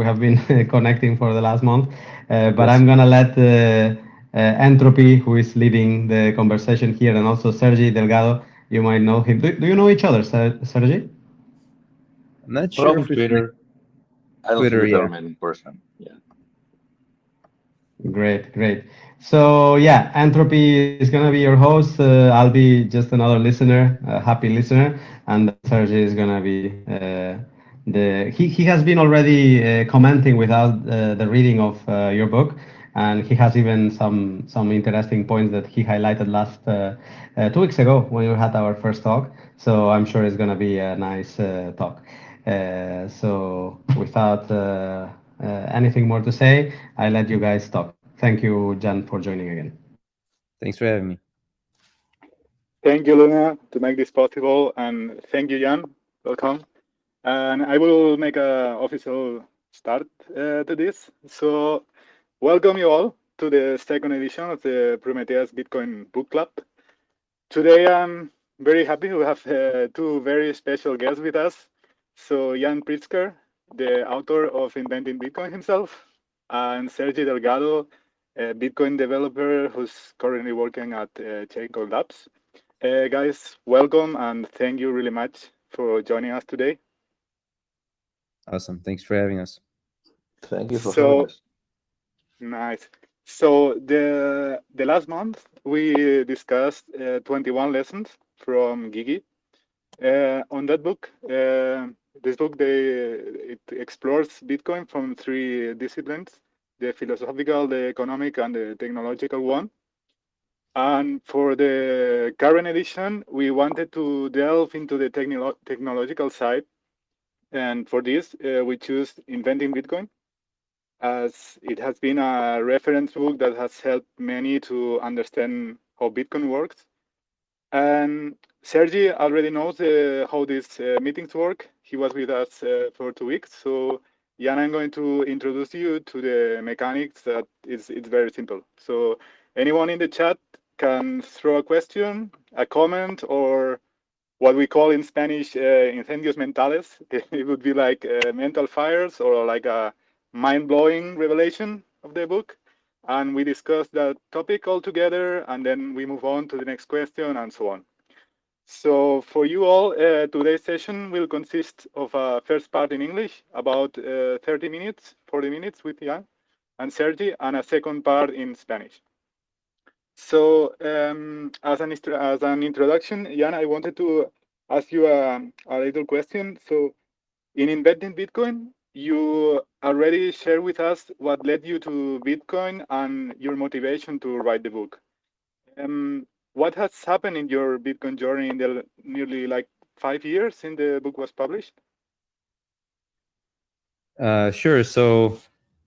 have been connecting for the last month. But Yes. I'm gonna let Entropy, who is leading the conversation here, and also Sergi Delgado. You might know him. Do you know each other, Sergi? I'm not sure From if we've met Twitter. I don't think Twitter, we've yeah. ever met in person. Yeah. Great, great. So yeah, Entropy is gonna be your host. I'll be just another listener, a happy listener, and then Sergi is gonna be he has been already commenting without the reading of your book, and he has even some interesting points that he highlighted last 2 weeks ago when we had our first talk. So I'm sure it's gonna be a nice talk. So without anything more to say, I let you guys talk. Thank you, Jan, for joining again. Thanks for having me. Thank you, Luna, to make this possible, and thank you, Jan. Welcome. And I will make a official start to this. So, welcome you all to the second edition of the Prometheus Bitcoin Book Club. Today, I'm very happy to have two very special guests with us. So, Jan Pritzker, the author of Inventing Bitcoin himself, and Sergi Delgado, a Bitcoin developer who's currently working at Chaincoin Labs. Guys, welcome and thank you really much for joining us today. Awesome. Thanks for having us. Thank you for having So us. nice. So the last month we discussed 21 lessons from Gigi. On that book, this book it explores Bitcoin from three disciplines: the philosophical, the economic, and the technological one. And for the current edition, we wanted to delve into the technological side. And for this, we choose Inventing Bitcoin, as it has been a reference book that has helped many to understand how Bitcoin works. And Sergi already knows how these meetings work. He was with us for 2 weeks. So, Jan, I'm going to introduce you to the mechanics that it's very simple. So, anyone in the chat can throw a question, a comment, or what we call in Spanish incendios mentales. It would be like mental fires or like a mind-blowing revelation of the book. And we discuss that topic all together, and then we move on to the next question and so on. So for you all, today's session will consist of a first part in English, about 30 minutes, 40 minutes with Jan and Sergi, and a second part in Spanish. So as an introduction, Jan, I wanted to ask you a little question. So in Inventing Bitcoin, you already shared with us what led you to Bitcoin and your motivation to write the book. What has happened in your Bitcoin journey in the nearly like 5 years since the book was published? Sure. So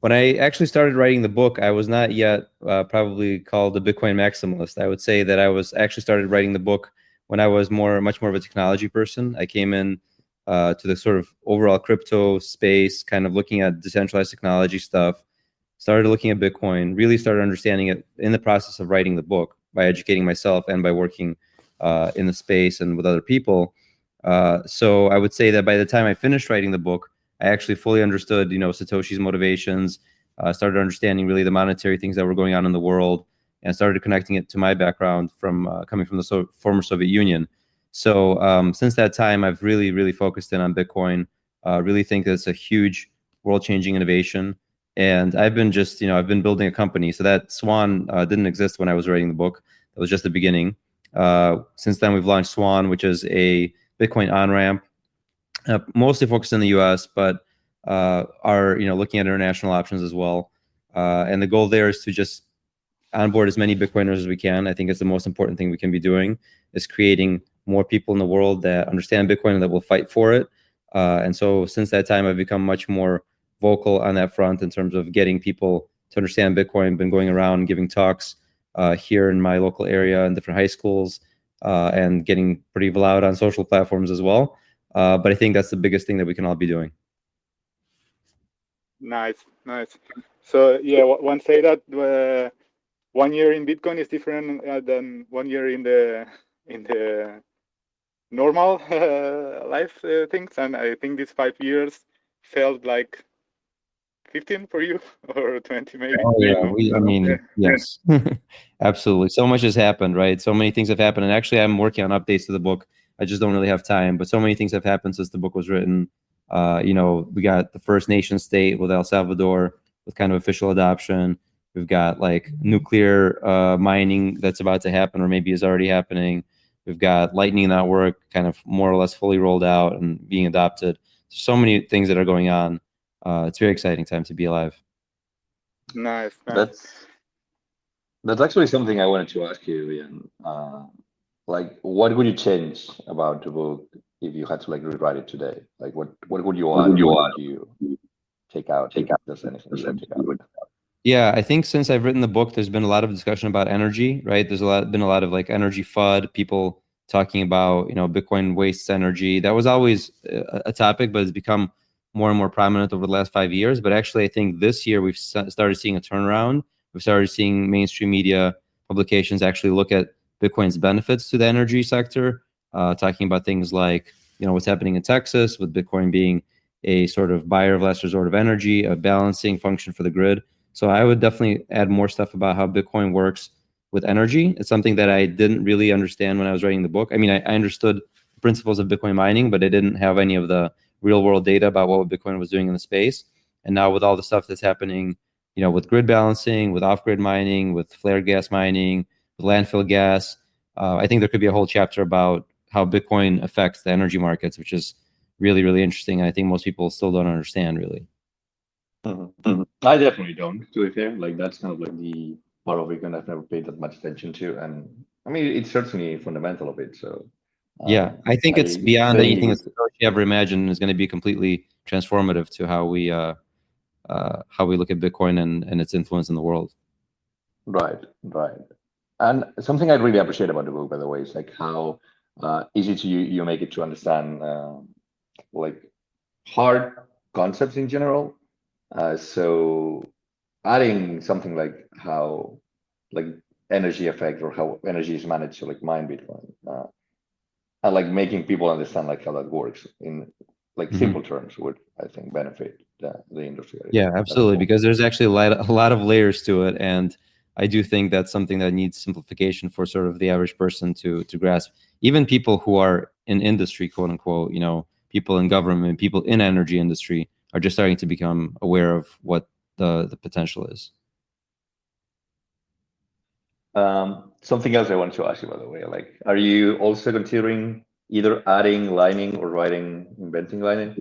when I actually started writing the book, I was not yet probably called a Bitcoin maximalist. I would say that I was actually started writing the book when I was much more of a technology person. I came in to the sort of overall crypto space, kind of looking at decentralized technology stuff, started looking at Bitcoin, really started understanding it in the process of writing the book by educating myself and by working in the space and with other people. So I would say that by the time I finished writing the book, I actually fully understood, Satoshi's motivations, started understanding really the monetary things that were going on in the world, and started connecting it to my background from coming from the former Soviet Union. So since that time, I've really, really focused in on Bitcoin. Really think that it's a huge world-changing innovation. And I've been I've been building a company. So that Swan didn't exist when I was writing the book. That was just the beginning. Since then, we've launched Swan, which is a Bitcoin on-ramp, mostly focused in the U.S., but are looking at international options as well. And the goal there is to just onboard as many Bitcoiners as we can. I think it's the most important thing we can be doing, is creating more people in the world that understand Bitcoin and that will fight for it. And so since that time, I've become much more vocal on that front in terms of getting people to understand Bitcoin. Been going around giving talks here in my local area in different high schools and getting pretty loud on social platforms as well. But I think that's the biggest thing that we can all be doing. Nice, nice. So yeah, one say that 1 year in Bitcoin is different than 1 year in the normal life things, and I think these 5 years felt like 15 for you or 20 maybe. Oh yeah, I mean, yes, absolutely. So much has happened, right? So many things have happened, and actually, I'm working on updates to the book. I just don't really have time, but so many things have happened since the book was written. We got the first nation state with El Salvador with kind of official adoption. We've got like nuclear mining that's about to happen, or maybe is already happening. We've got Lightning Network kind of more or less fully rolled out and being adopted. So many things that are going on. It's a very exciting time to be alive. Nice. That's actually something I wanted to ask you, Ian. Like, what would you change about the book if you had to like rewrite it today? Like, what would you add? What would you take out? Just anything you would take out. Yeah, I think since I've written the book, there's been a lot of discussion about energy, right? There's been a lot of like energy FUD, people talking about, Bitcoin wastes energy. That was always a topic, but it's become more and more prominent over the last 5 years. But actually, I think this year we've started seeing a turnaround. We've started seeing mainstream media publications actually look at Bitcoin's benefits to the energy sector, talking about things like, what's happening in Texas with Bitcoin being a sort of buyer of last resort of energy, a balancing function for the grid. So I would definitely add more stuff about how Bitcoin works with energy. It's something that I didn't really understand when I was writing the book. I mean, I understood the principles of Bitcoin mining, but I didn't have any of the real world data about what Bitcoin was doing in the space. And now with all the stuff that's happening, with grid balancing, with off-grid mining, with flare gas mining, with landfill gas, I think there could be a whole chapter about how Bitcoin affects the energy markets, which is really, really interesting. I think most people still don't understand really. I definitely don't, to be fair. Like, that's kind of like the part of Bitcoin I've never paid that much attention to. And I mean, it's certainly fundamental of it. So yeah, I think it's beyond anything that you ever imagined is going to be completely transformative to how we look at Bitcoin and its influence in the world. Right. And something I really appreciate about the book, by the way, is like how easy to you make it to understand like hard concepts in general. So adding something like how like energy effect or how energy is managed to like mine Bitcoin, and like making people understand like how that works in like simple terms would, I think, benefit the industry. Yeah, absolutely, because there's actually a lot of layers to it, and I do think that's something that needs simplification for sort of the average person to grasp. Even people who are in industry, quote unquote, people in government, people in energy industry are just starting to become aware of what the potential is. Something else I wanted to ask you, by the way, like, are you also considering either adding Lightning or inventing Lightning?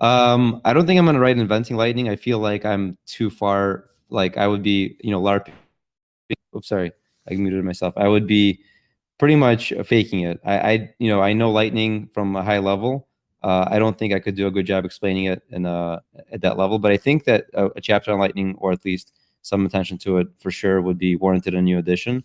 I don't think I'm going to write Inventing Lightning. I feel like I'm too far. Like I would be, LARP. Oops, sorry, I muted myself. I would be pretty much faking it. I know Lightning from a high level. I don't think I could do a good job explaining it at that level. But I think that a chapter on Lightning, or at least some attention to it, for sure would be warranted in a new edition.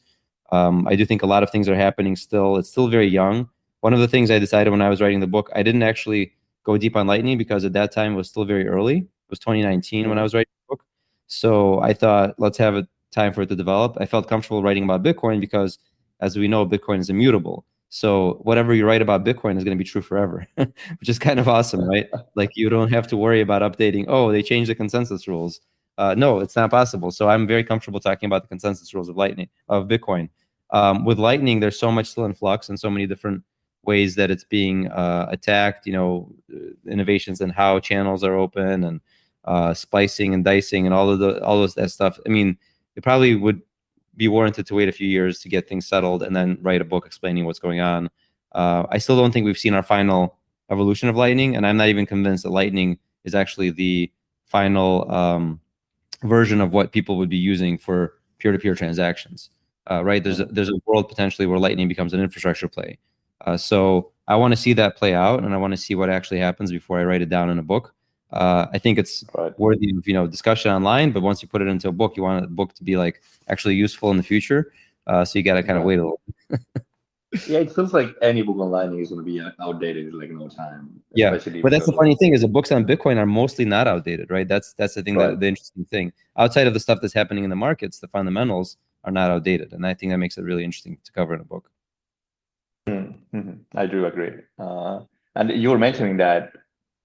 I do think a lot of things are happening still. It's still very young. One of the things I decided when I was writing the book, I didn't actually go deep on Lightning because at that time it was still very early. It was 2019 when I was writing the book. So I thought, let's have a time for it to develop. I felt comfortable writing about Bitcoin because, as we know, Bitcoin is immutable. So whatever you write about Bitcoin is going to be true forever, which is kind of awesome, right? Like you don't have to worry about updating. Oh, they changed the consensus rules. No, it's not possible. So I'm very comfortable talking about the consensus rules of Bitcoin. With Lightning, there's so much still in flux and so many different ways that it's being attacked. Innovations in how channels are open and splicing and dicing and all that stuff. I mean, it probably would be warranted to wait a few years to get things settled and then write a book explaining what's going on. I still don't think we've seen our final evolution of Lightning, and I'm not even convinced that Lightning is actually the final version of what people would be using for peer-to-peer transactions. Right? There's a world potentially where Lightning becomes an infrastructure play. So I want to see that play out, and I want to see what actually happens before I write it down in a book. I think it's worthy of discussion online, but once you put it into a book, you want the book to be like actually useful in the future. So you got to kind of wait a little. Yeah, it feels like any book online is going to be outdated in like no time. Yeah, but that's the funny thing is the books on Bitcoin are mostly not outdated, right? That's the thing, the interesting thing. Outside of the stuff that's happening in the markets, the fundamentals are not outdated, and I think that makes it really interesting to cover in a book. I do agree. And you were mentioning that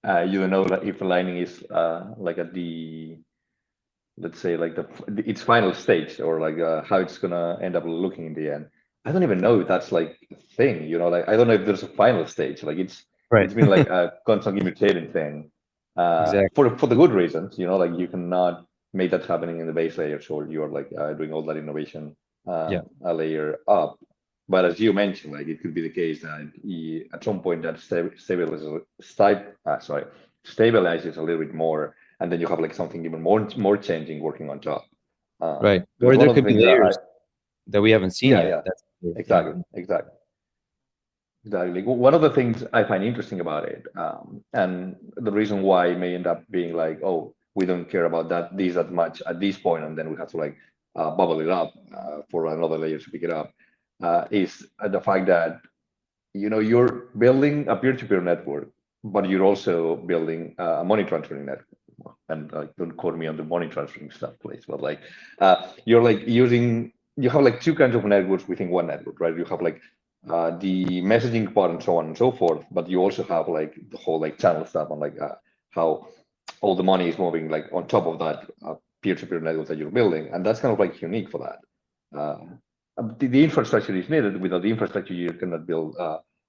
you don't know that if the Lightning is like at the, let's say, like its final stage, or like how it's gonna end up looking in the end. I don't even know if that's like a thing, you know, like I don't know if there's a final stage. Like it's been like a constantly mutating thing, Exactly. for the good reasons, you know, like you cannot make that happening in the base layer, so you're like doing all that innovation a layer up. But as you mentioned, like it could be the case that at some point that stabilizes a little bit more, and then you have like something even more changing working on top. Right. Because Or one there of the could be things layers that we haven't seen yet. That's exactly. One of the things I find interesting about it, and the reason why it may end up being like, oh, we don't care about these that much at this point, and then we have to like bubble it up for another layer to pick it up, is the fact that, you know, you're building a peer-to-peer network, but you're also building a money transferring network. And don't quote me on the money transferring stuff, please. But like, you're like you have like two kinds of networks within one network, right? You have like the messaging part and so on and so forth, but you also have like the whole like channel stuff and like how all the money is moving like on top of that peer-to-peer network that you're building, and that's kind of like unique for that. The infrastructure is needed. Without the infrastructure, you cannot build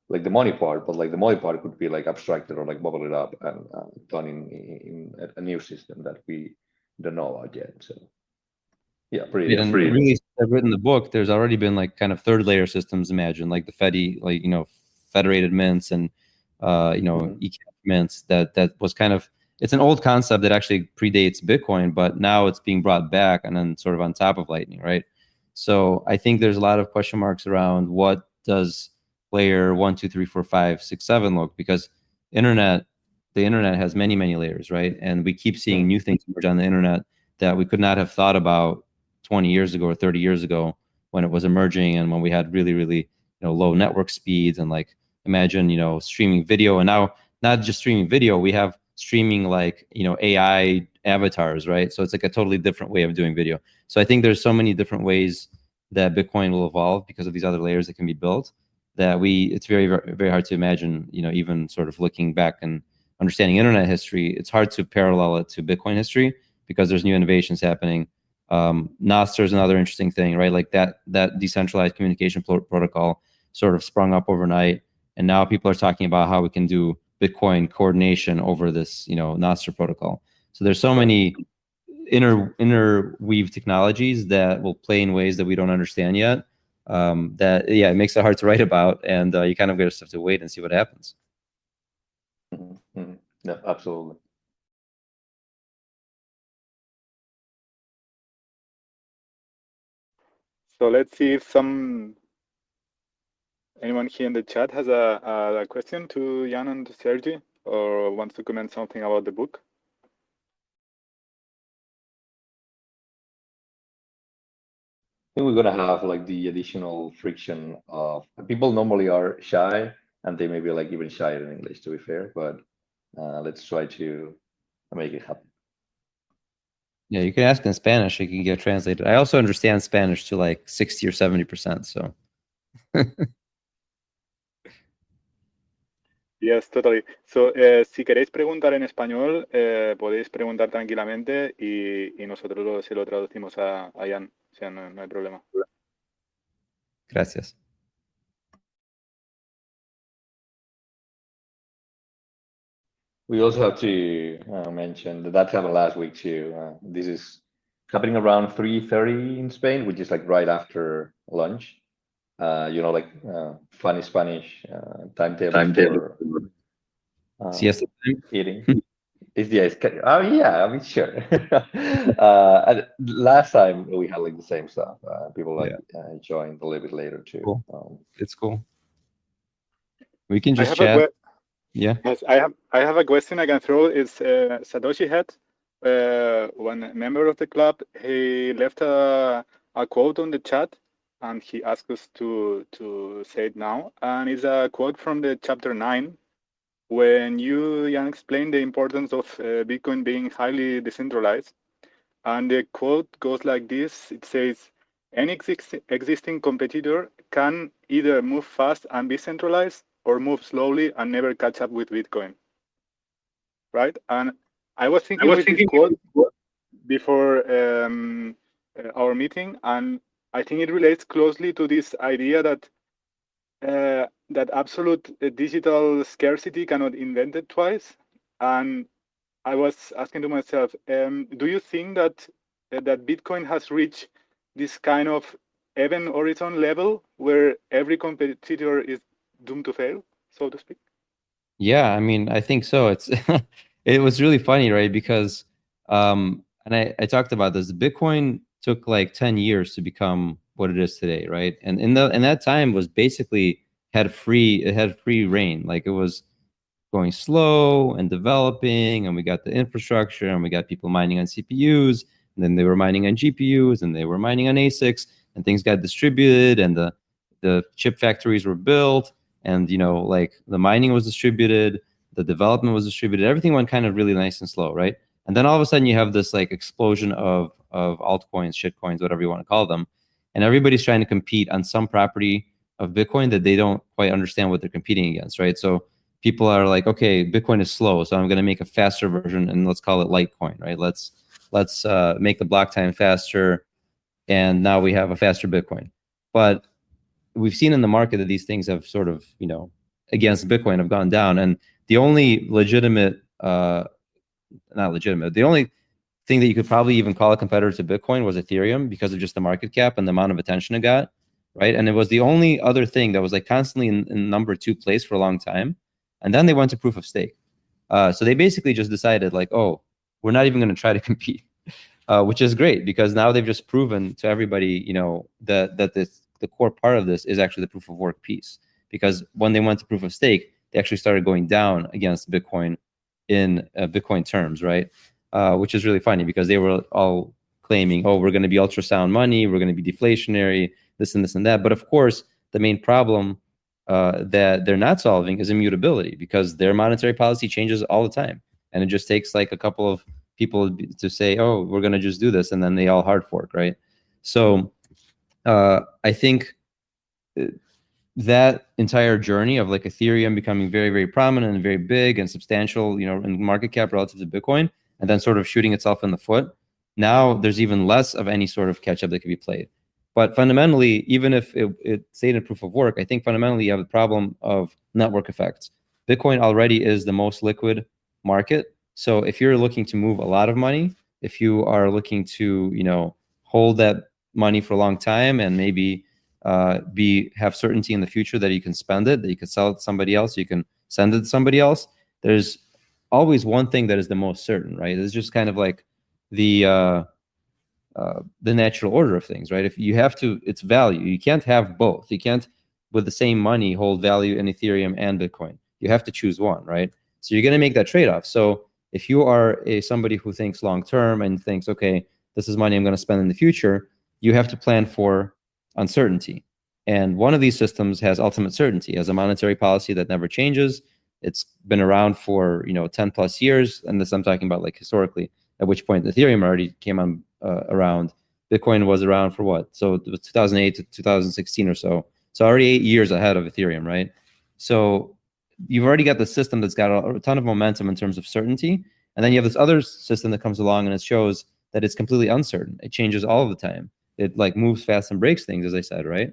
like the money part, but like the money part could be like abstracted or like bubble it up and done in a new system that we don't know about yet. So yeah, pretty. And really, I've written the book. There's already been like kind of third layer systems imagined, like the like, you know, federated mints and you know, ECAP mints. That was kind of, it's an old concept that actually predates Bitcoin, but now it's being brought back and then sort of on top of Lightning, right? So I think there's a lot of question marks around what does layer 1, 2, 3, 4, 5, 6, 7 look, because the internet has many layers, right? And we keep seeing new things emerge on the internet that we could not have thought about 20 years ago or 30 years ago when it was emerging, and when we had really, you know, low network speeds. And like, imagine, you know, streaming video, and now not just streaming video, we have streaming like, you know, AI avatars, right? So it's like a totally different way of doing video. So I think there's so many different ways that Bitcoin will evolve because of these other layers that can be built, that it's very hard to imagine, you know, even sort of looking back and understanding internet history, it's hard to parallel it to Bitcoin history because there's new innovations happening. Nostr is another interesting thing, right? Like that decentralized communication protocol sort of sprung up overnight, and now people are talking about how we can do Bitcoin coordination over this, you know, Nostr protocol. So there's so many interweave technologies that will play in ways that we don't understand yet. That it makes it hard to write about, and you kind of just have to wait and see what happens. Yeah, absolutely. So let's see if anyone here in the chat has a question to Jan and Sergi, or wants to comment something about the book. I think we're gonna have like the additional friction of people normally are shy, and they may be like even shyer in English, to be fair, but let's try to make it happen. Yeah, you can ask in Spanish, it can get translated. I also understand Spanish to like 60 or 70%, so. Yes, totally. So, si queréis preguntar en español, podéis preguntar tranquilamente y nosotros se lo traducimos a Jan. O sea, no hay problema. Gracias. We also have to mention that happened last week too. This is happening around 3:30 in Spain, which is like right after lunch. You know, like funny Spanish timetable for Siesta time? eating. Oh yeah, I mean sure. And last time we had like the same stuff. People like joined a little bit later too. Cool. It's cool. We can just chat. Yeah. Yes, I have a question I can throw. Is Satoshi had one member of the club. He left a quote on the chat, and he asked us to say it now. And it's a quote from the chapter 9, when you, Jan, explained the importance of Bitcoin being highly decentralized. And the quote goes like this. It says, any existing competitor can either move fast and be centralized, or move slowly and never catch up with Bitcoin. right? And I was thinking with this quote before our meeting, and I think it relates closely to this idea that that absolute digital scarcity cannot invent it twice. And I was asking to myself, do you think that that Bitcoin has reached this kind of event horizon level where every competitor is doomed to fail, so to speak? Yeah, I mean, I think so. It's it was really funny, right? Because and I talked about this. Bitcoin took like 10 years to become what it is today, right? And in that time was basically had free reign. Like it was going slow and developing, and we got the infrastructure, and we got people mining on CPUs, and then they were mining on GPUs, and they were mining on ASICs, and things got distributed, and the chip factories were built, and like the mining was distributed, the development was distributed, everything went kind of really nice and slow, right? And then all of a sudden you have this like explosion of altcoins, shitcoins, whatever you want to call them, and everybody's trying to compete on some property of Bitcoin that they don't quite understand what they're competing against, right? So people are like, okay, Bitcoin is slow, so I'm going to make a faster version, and let's call it Litecoin, right? Let's make the block time faster, and now we have a faster Bitcoin. But we've seen in the market that these things have sort of, against Bitcoin have gone down, and the only legitimate, not legitimate, the only thing that you could probably even call a competitor to Bitcoin was Ethereum because of just the market cap and the amount of attention it got, right? And it was the only other thing that was like constantly in number 2 place for a long time. And then they went to proof of stake. So they basically just decided like, oh, we're not even going to try to compete, which is great because now they've just proven to everybody, that the core part of this is actually the proof of work piece. Because when they went to proof of stake, they actually started going down against Bitcoin in Bitcoin terms, right? Which is really funny because they were all claiming, oh, we're going to be ultrasound money, we're going to be deflationary, this and this and that. But of course, the main problem that they're not solving is immutability because their monetary policy changes all the time. And it just takes like a couple of people to say, oh, we're going to just do this. And then they all hard fork, right? So I think that entire journey of like Ethereum becoming very, very prominent and very big and substantial, in market cap relative to Bitcoin, and then sort of shooting itself in the foot. Now there's even less of any sort of catch up that could be played. But fundamentally, even if it stayed in proof of work, I think fundamentally you have the problem of network effects. Bitcoin already is the most liquid market. So if you're looking to move a lot of money, if you are looking to, hold that money for a long time and maybe have certainty in the future that you can spend it, that you can sell it to somebody else, you can send it to somebody else, there's always one thing that is the most certain, right? It's just kind of like the natural order of things, right? If you have to, it's value. You can't have both. You can't, with the same money, hold value in Ethereum and Bitcoin. You have to choose one, right? So you're going to make that trade-off. So if you are somebody who thinks long-term and thinks, okay, this is money I'm going to spend in the future, you have to plan for uncertainty. And one of these systems has ultimate certainty, has a monetary policy that never changes. It's been around for 10 plus years, and this I'm talking about like historically, at which point Ethereum already came on around. Bitcoin was around for what? So 2008 to 2016 or so. So already 8 years ahead of Ethereum, right? So you've already got the system that's got a ton of momentum in terms of certainty, and then you have this other system that comes along and it shows that it's completely uncertain. It changes all of the time. It like moves fast and breaks things, as I said, right?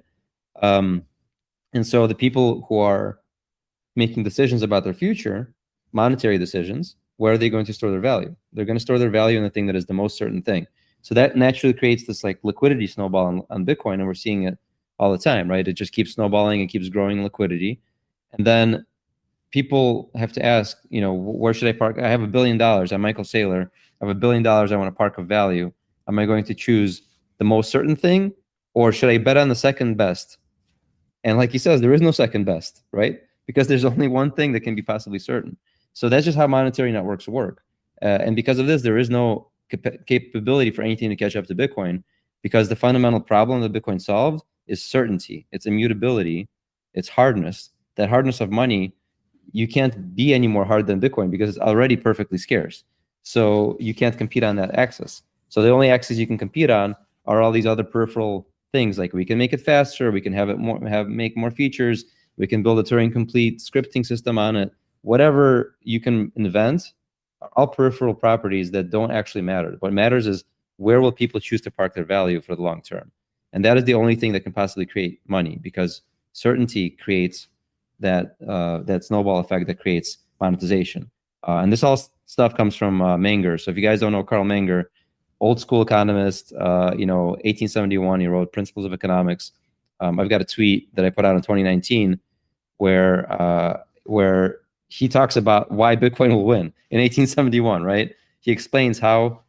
And so the people who are making decisions about their future, monetary decisions, where are they going to store their value? They're going to store their value in the thing that is the most certain thing. So that naturally creates this like liquidity snowball on Bitcoin, and we're seeing it all the time, right? It just keeps snowballing and keeps growing liquidity. And then people have to ask, where should I park? I have $1 billion. I'm Michael Saylor. I have $1 billion. I want to park of value. Am I going to choose the most certain thing, or should I bet on the second best? And like he says, there is no second best, right? Because there's only one thing that can be possibly certain. So that's just how monetary networks work. And because of this, there is no capability for anything to catch up to Bitcoin, because the fundamental problem that Bitcoin solved is certainty. It's immutability. It's hardness. That hardness of money, you can't be any more hard than Bitcoin because it's already perfectly scarce. So you can't compete on that axis. So the only axis you can compete on are all these other peripheral things. Like we can make it faster, we can have it more, make more features, we can build a Turing complete scripting system on it. Whatever you can invent are all peripheral properties that don't actually matter. What matters is where will people choose to park their value for the long term. And that is the only thing that can possibly create money, because certainty creates that snowball effect that creates monetization. And this all stuff comes from Menger. So if you guys don't know Carl Menger, old school economist, 1871, he wrote Principles of Economics. I've got a tweet that I put out in 2019 where he talks about why Bitcoin will win in 1871, right? He explains how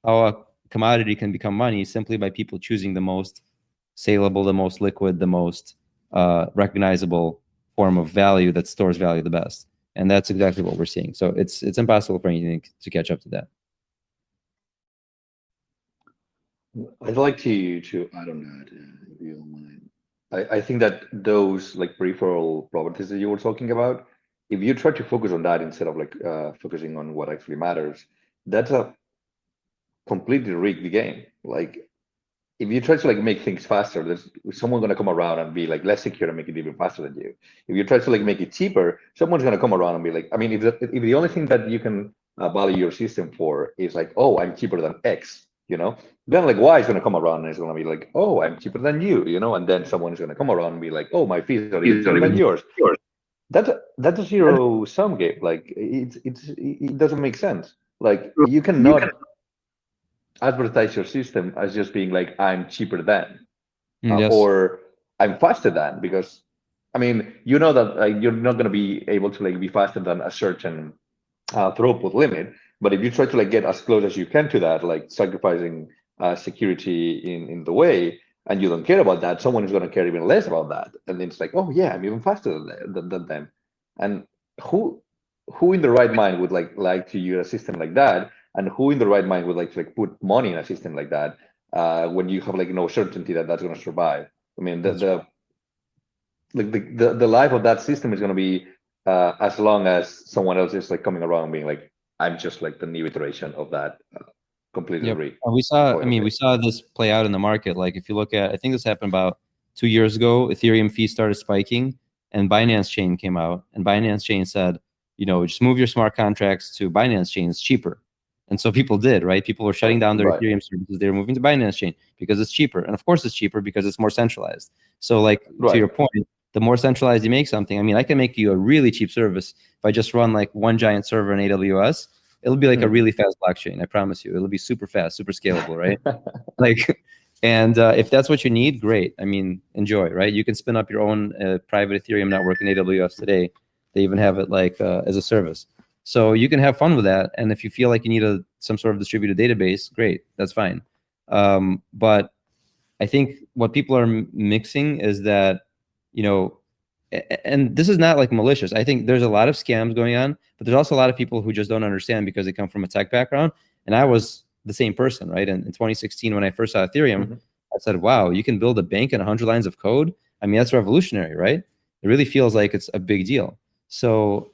a commodity can become money simply by people choosing the most saleable, the most liquid, the most recognizable form of value that stores value the best. And that's exactly what we're seeing. So it's impossible for anything to catch up to that. I'd like to add on that, if you don't mind. I think that those like peripheral properties that you were talking about, if you try to focus on that instead of like focusing on what actually matters, that's a completely rigged game. Like, if you try to like make things faster, there's someone gonna come around and be like less secure and make it even faster than you. If you try to like make it cheaper, someone's gonna come around and be like, I mean, if the only thing that you can value your system for is like, oh, I'm cheaper than X, then like Y is gonna come around and it's gonna be like, oh, I'm cheaper than you, and then someone's gonna come around and be like, oh, my fees are even cheaper than yours. That's a zero sum game. Like it doesn't make sense. Like you cannot advertise your system as just being like, I'm cheaper than, Yes. or I'm faster than, because I mean, that you're not going to be able to like be faster than a certain throughput limit. But if you try to like get as close as you can to that, like sacrificing security in the way, and you don't care about that, someone is going to care even less about that. And it's like, oh yeah, I'm even faster than them. And who in the right mind would like to use a system like that? And who in the right mind would like to like put money in a system like that when you have like no certainty that that's going to survive? I mean, the life of that system is going to be as long as someone else is like coming around and being like, I'm just like the new iteration of that completely rigged. And we saw this play out in the market. Like if you look at, I think this happened about 2 years ago, Ethereum fees started spiking and Binance Chain came out, and Binance Chain said, just move your smart contracts to Binance Chain, it's cheaper. And so people did, right? People were shutting down their Ethereum services. They were moving to Binance Chain because it's cheaper. And of course it's cheaper because it's more centralized. So like to your point, the more centralized you make something, I mean, I can make you a really cheap service. If I just run like one giant server in AWS, it'll be like a really fast blockchain. I promise you, it'll be super fast, super scalable, right? And if that's what you need, great. I mean, enjoy, right? You can spin up your own private Ethereum network in AWS today. They even have it like as a service. So you can have fun with that. And if you feel like you need some sort of distributed database, great, that's fine. But I think what people are mixing is that, and this is not like malicious. I think there's a lot of scams going on, but there's also a lot of people who just don't understand because they come from a tech background. And I was the same person, right? And in 2016, when I first saw Ethereum, I said, wow, you can build a bank in 100 lines of code. I mean, that's revolutionary, right? It really feels like it's a big deal. So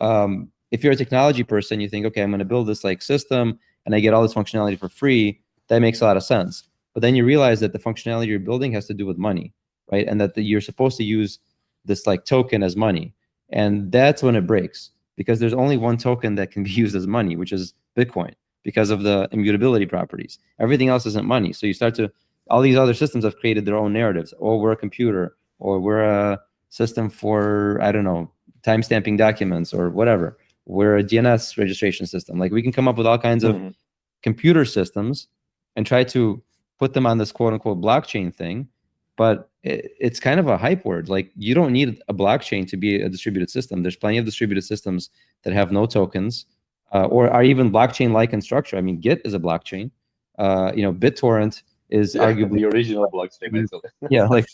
if you're a technology person, you think, okay, I'm going to build this like system and I get all this functionality for free. That makes a lot of sense. But then you realize that the functionality you're building has to do with money, right? And that you're supposed to use this like token as money. And that's when it breaks, because there's only one token that can be used as money, which is Bitcoin, because of the immutability properties. Everything else isn't money. So you start to, all these other systems have created their own narratives. Oh, we're a computer, or we're a system for, I don't know, timestamping documents or whatever. We're a DNS registration system. Like we can come up with all kinds of computer systems and try to put them on this quote unquote blockchain thing. But it's kind of a hype word. Like you don't need a blockchain to be a distributed system. There's plenty of distributed systems that have no tokens or are even blockchain-like in structure. I mean, Git is a blockchain. BitTorrent is arguably the original blockchain. Yeah, like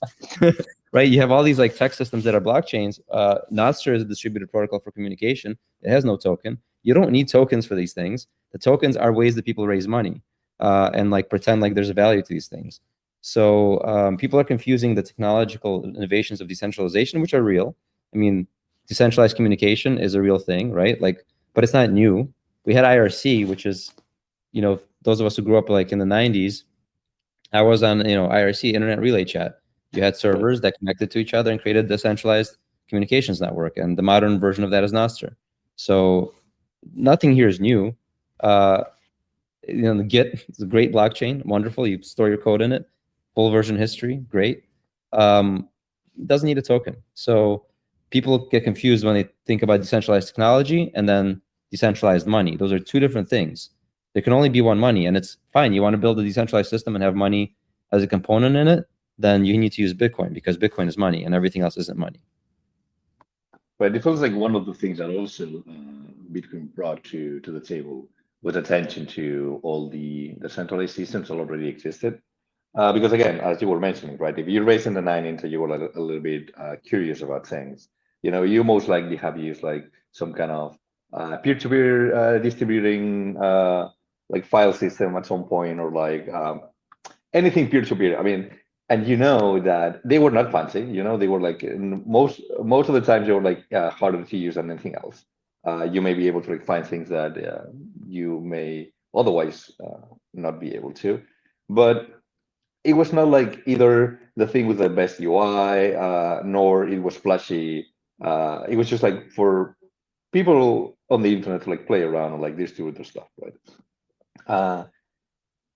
right. You have all these like tech systems that are blockchains. Nostr is a distributed protocol for communication. It has no token. You don't need tokens for these things. The tokens are ways that people raise money and like pretend like there's a value to these things. So people are confusing the technological innovations of decentralization, which are real. I mean, decentralized communication is a real thing, right? Like, but it's not new. We had IRC, which is, those of us who grew up like in the 90s, I was on, IRC, Internet Relay Chat. You had servers that connected to each other and created a decentralized communications network. And the modern version of that is Nostr. So nothing here is new. The Git is a great blockchain, wonderful. You store your code in it, full version history, great. Doesn't need a token. So people get confused when they think about decentralized technology and then decentralized money. Those are two different things. There can only be one money, and it's fine. You want to build a decentralized system and have money as a component in it, then you need to use Bitcoin, because Bitcoin is money and everything else isn't money. But it feels like one of the things that also Bitcoin brought to the table was attention to all the centralized systems that already existed. Because again, as you were mentioning, right, if you're raised in the 90s and you were a little bit curious about things, you most likely have used like some kind of peer-to-peer distributing like file system at some point, or like anything peer-to-peer. I mean, and that they were not fancy. They were like most of the times they were like harder to use than anything else. You may be able to like find things that you may otherwise not be able to, but it was not like either the thing with the best UI, nor it was flashy. It was just like for people on the internet to like play around and like distribute their stuff, right?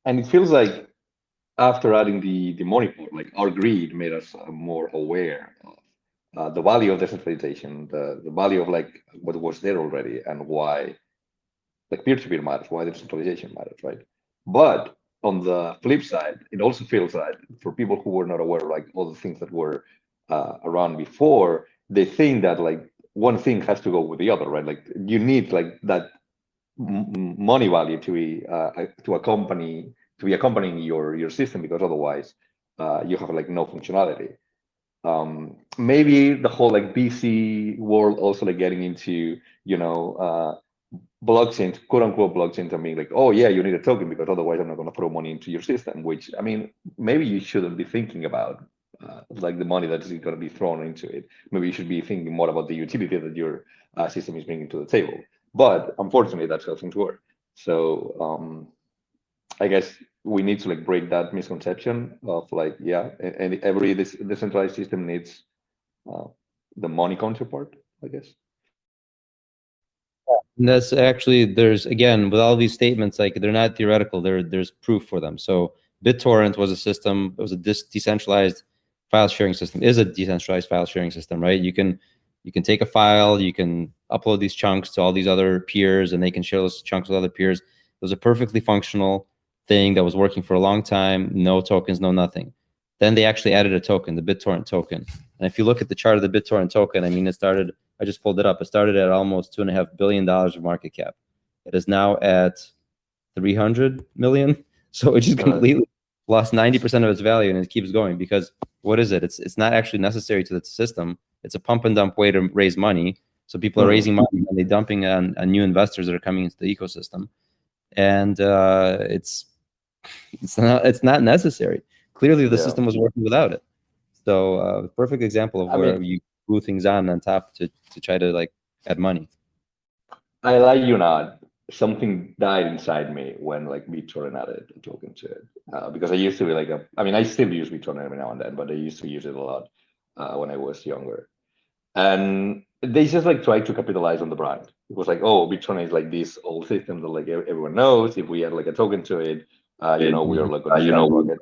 And it feels like after adding the money part, like our greed made us more aware of the value of decentralization, the value of like what was there already, and why like peer-to-peer matters, why decentralization matters, right? But on the flip side, it also feels like for people who were not aware of like all the things that were around before, they think that like one thing has to go with the other, right? Like you need like that money value to be accompanying your system, because otherwise you have like no functionality. Maybe the whole like BC world also like getting into blockchain, quote unquote blockchain, and being like, oh yeah, you need a token because otherwise I'm not going to throw money into your system. Which, I mean, maybe you shouldn't be thinking about like the money that is going to be thrown into it. Maybe you should be thinking more about the utility that your system is bringing to the table. But unfortunately, that's how things work. So I guess we need to like break that misconception of like, yeah, and every decentralized system needs the money counterpart, I guess. And that's actually, there's, again, with all these statements, like they're not theoretical, there's proof for them. So BitTorrent was a system, it was a decentralized file sharing system, is a decentralized file sharing system, right? You can take a file, you can upload these chunks to all these other peers, and they can share those chunks with other peers. It was a perfectly functional thing that was working for a long time, no tokens, no nothing. Then they actually added a token, the BitTorrent token. And if you look at the chart of the BitTorrent token, I mean, it started, I just pulled it up. It started at almost $2.5 billion of market cap. It is now at 300 million. So it just completely lost 90% of its value, and it keeps going because what is it? It's not actually necessary to the system. It's a pump and dump way to raise money. So people are raising money and they're dumping on new investors that are coming into the ecosystem. And it's not necessary. Clearly, the system was working without it. So perfect example of where you glue things on top to try to like add money. I like you not. Something died inside me when like BitTorrent added a token to it, because I used to be like I still use BitTorrent every now and then, but I used to use it a lot when I was younger. And they just like tried to capitalize on the brand. It was like, oh, BitTorrent is like this old system that like everyone knows. If we add like a token to it, we are like on the rocket.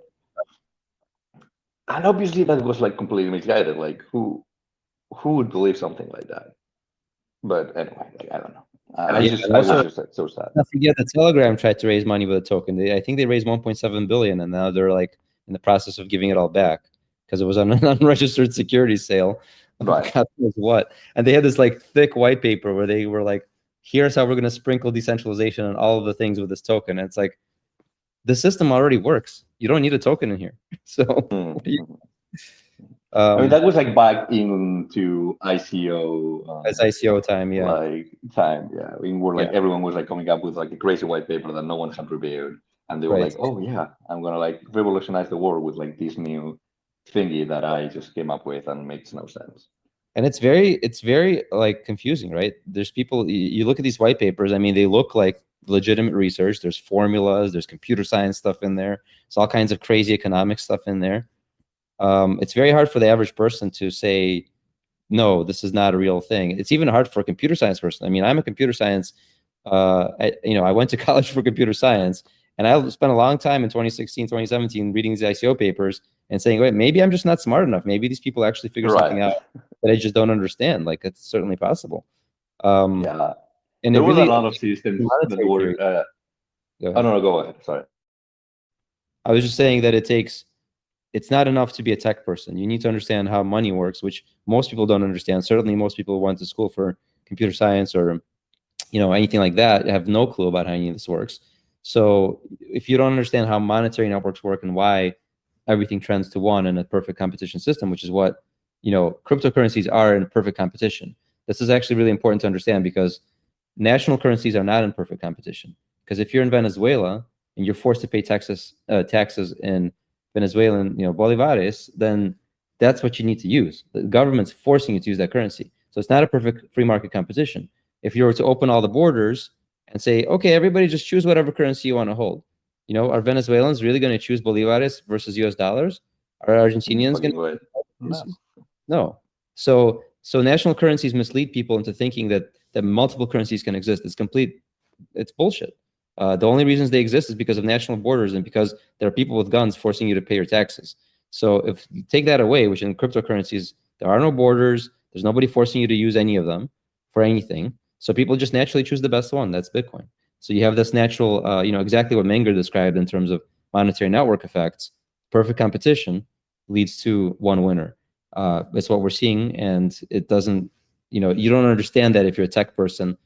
And obviously that was like completely misguided. Like who would believe something like that? But anyway, like, I don't know. I was just so sad. Don't forget that Telegram tried to raise money with a token. I think they raised 1.7 billion, and now they're like in the process of giving it all back because it was on an unregistered securities sale. Right. God knows what. And they had this like thick white paper where they were like, here's how we're going to sprinkle decentralization on all of the things with this token. And it's like, the system already works. You don't need a token in here. So I mean, that was like back into ICO. As ICO time, yeah. I mean, we're like everyone was like coming up with like a crazy white paper that no one had reviewed, and they were like, "Oh yeah, I'm gonna like revolutionize the world with like this new thingy that I just came up with and makes no sense." And it's very like confusing, right? There's people, you look at these white papers. I mean, they look like legitimate research. There's formulas, there's computer science stuff in there. There's all kinds of crazy economic stuff in there. It's very hard for the average person to say, no, this is not a real thing. It's even hard for a computer science person. I mean, I'm a computer science I went to college for computer science, and I spent a long time in 2016, 2017 reading these ICO papers and saying, wait, maybe I'm just not smart enough. Maybe these people actually figure something out that I just don't understand. Like, it's certainly possible. Yeah. And there it was really, a lot of systems that were. Oh no, go ahead. Sorry. I was just saying that it's not enough to be a tech person. You need to understand how money works, which most people don't understand. Certainly, most people who went to school for computer science or anything like that have no clue about how any of this works. So if you don't understand how monetary networks work and why everything trends to one in a perfect competition system, which is what cryptocurrencies are in perfect competition. This is actually really important to understand because national currencies are not in perfect competition. Because if you're in Venezuela and you're forced to pay taxes in Venezuelan bolivares, then that's what you need to use. The government's forcing you to use that currency. So it's not a perfect free market competition. If you were to open all the borders and say, okay, everybody just choose whatever currency you want to hold. Are Venezuelans really going to choose bolivares versus US dollars? Are Argentinians going to? No. So national currencies mislead people into thinking that multiple currencies can exist. It's bullshit. The only reasons they exist is because of national borders and because there are people with guns forcing you to pay your taxes. So if you take that away, which in cryptocurrencies, there are no borders, there's nobody forcing you to use any of them for anything. So people just naturally choose the best one. That's Bitcoin. So you have this natural, exactly what Menger described in terms of monetary network effects. Perfect competition leads to one winner. It's what we're seeing, and it doesn't, you don't understand that if you're a tech person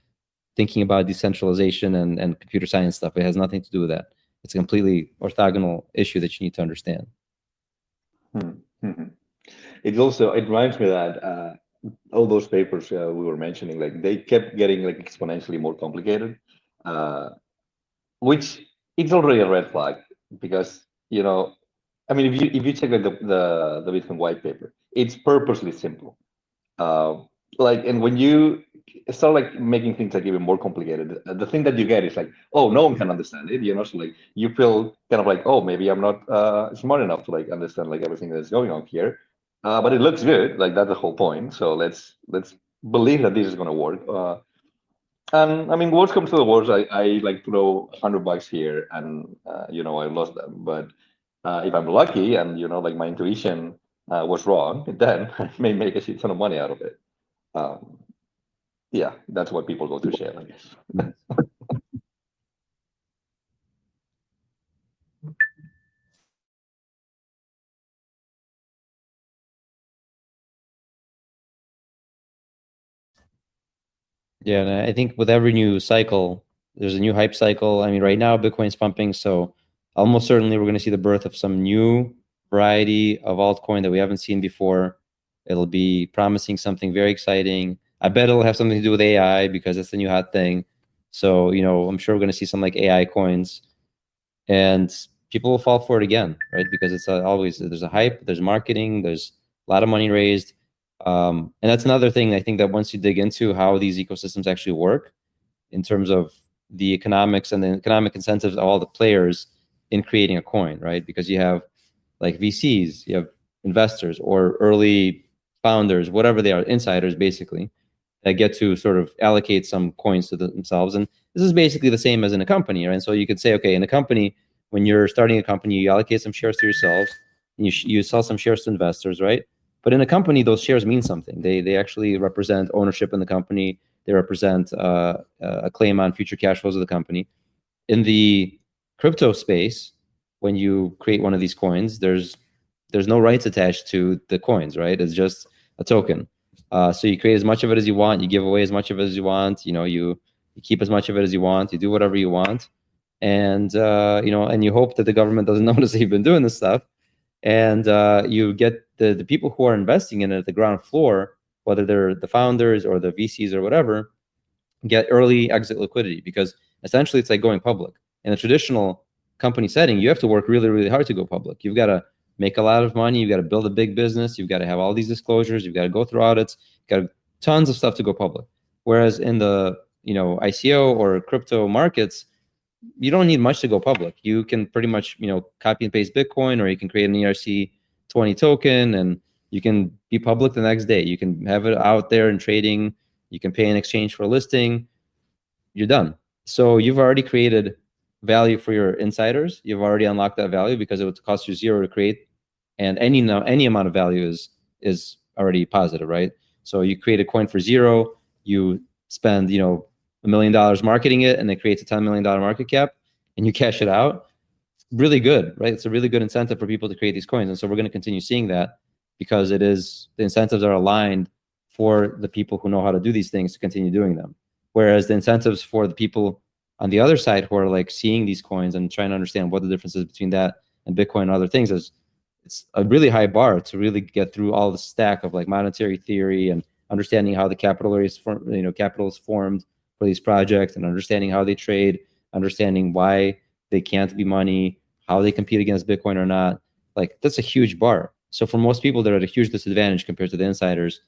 thinking about decentralization and computer science stuff. It has nothing to do with that. It's a completely orthogonal issue that you need to understand. Mm-hmm. It reminds me that all those papers we were mentioning, like they kept getting like exponentially more complicated, which it's already a red flag because I mean if you check like the Bitcoin white paper, it's purposely simple. And when you start like making things like even more complicated, the thing that you get is like, oh, no one can understand it, so like you feel kind of like, oh, maybe I'm not smart enough to like understand like everything that's going on here, but it looks good, like that's the whole point. So let's believe that this is going to work. And I mean, worst comes to the worst, I like throw $100 here, and I lost them. But if I'm lucky, and like my intuition was wrong, then I may make a shit ton of money out of it. Yeah, that's what people go to share, I guess. Yeah, and I think with every new cycle, there's a new hype cycle. I mean, right now Bitcoin's pumping, so almost certainly we're going to see the birth of some new variety of altcoin that we haven't seen before. It'll be promising something very exciting. I bet it'll have something to do with AI because that's the new hot thing. So, I'm sure we're going to see some like AI coins, and people will fall for it again, right? Because it's always, there's a hype, there's marketing, there's a lot of money raised. And that's another thing I think that once you dig into how these ecosystems actually work in terms of the economics and the economic incentives of all the players in creating a coin, right? Because you have like VCs, you have investors or early founders, whatever they are, insiders basically, that get to sort of allocate some coins to themselves. And this is basically the same as in a company, right? And so you could say, okay, in a company, when you're starting a company, you allocate some shares to yourselves, and you sell some shares to investors, right? But in a company, those shares mean something. They actually represent ownership in the company. They represent a claim on future cash flows of the company. In the crypto space, when you create one of these coins, there's no rights attached to the coins, right? It's just a token. So you create as much of it as you want. You give away as much of it as you want. You keep as much of it as you want. You do whatever you want, and and you hope that the government doesn't notice that you've been doing this stuff. And you get the people who are investing in it at the ground floor, whether they're the founders or the VCs or whatever, get early exit liquidity, because essentially it's like going public. In a traditional company setting, you have to work really, really hard to go public. You've got to make a lot of money. You've got to build a big business. You've got to have all these disclosures. You've got to go through audits. You've got tons of stuff to go public. Whereas in the ICO or crypto markets, you don't need much to go public. You can pretty much copy and paste Bitcoin, or you can create an ERC-20 token, and you can be public the next day. You can have it out there in trading. You can pay in exchange for a listing. You're done. So you've already created value for your insiders. You've already unlocked that value because it would cost you 0 to create, and any amount of value is already positive, right? So you create a coin for 0, you spend $1 million marketing it, and it creates a $10 million market cap, and you cash it out. Really good, right? It's a really good incentive for people to create these coins, and so we're going to continue seeing that because the incentives are aligned for the people who know how to do these things to continue doing them. Whereas the incentives for the people on the other side who are like seeing these coins and trying to understand what the difference is between that and Bitcoin and other things is, it's a really high bar to really get through all the stack of like monetary theory and understanding how the capital is formed for these projects, and understanding how they trade, understanding why they can't be money, how they compete against Bitcoin or not. Like, that's a huge bar. So for most people, they're at a huge disadvantage compared to the insiders.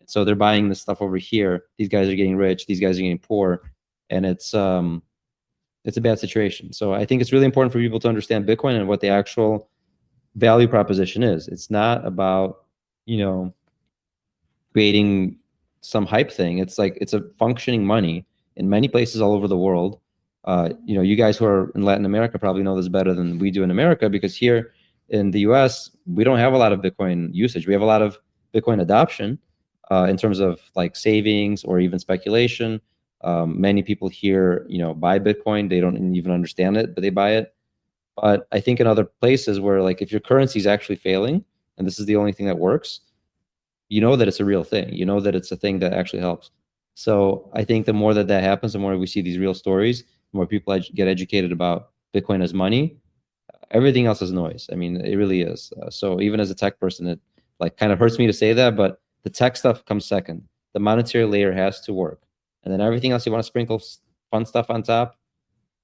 So they're buying this stuff over here. These guys are getting rich. These guys are getting poor, and it's a bad situation. So I think it's really important for people to understand Bitcoin and what the actual value proposition is. It's not about creating some hype thing. It's like, it's a functioning money in many places all over the world. You guys who are in Latin America probably know this better than we do in America, because here in the US, we don't have a lot of Bitcoin usage. We have a lot of Bitcoin adoption in terms of like savings or even speculation. Many people here, buy Bitcoin. They don't even understand it, but they buy it. But I think in other places where, like, if your currency is actually failing and this is the only thing that works, you know that it's a real thing. You know that it's a thing that actually helps. So I think the more that happens, the more we see these real stories, the more people get educated about Bitcoin as money. Everything else is noise. I mean, it really is. So even as a tech person, it like kind of hurts me to say that, but the tech stuff comes second. The monetary layer has to work. And then everything else you want to sprinkle fun stuff on top,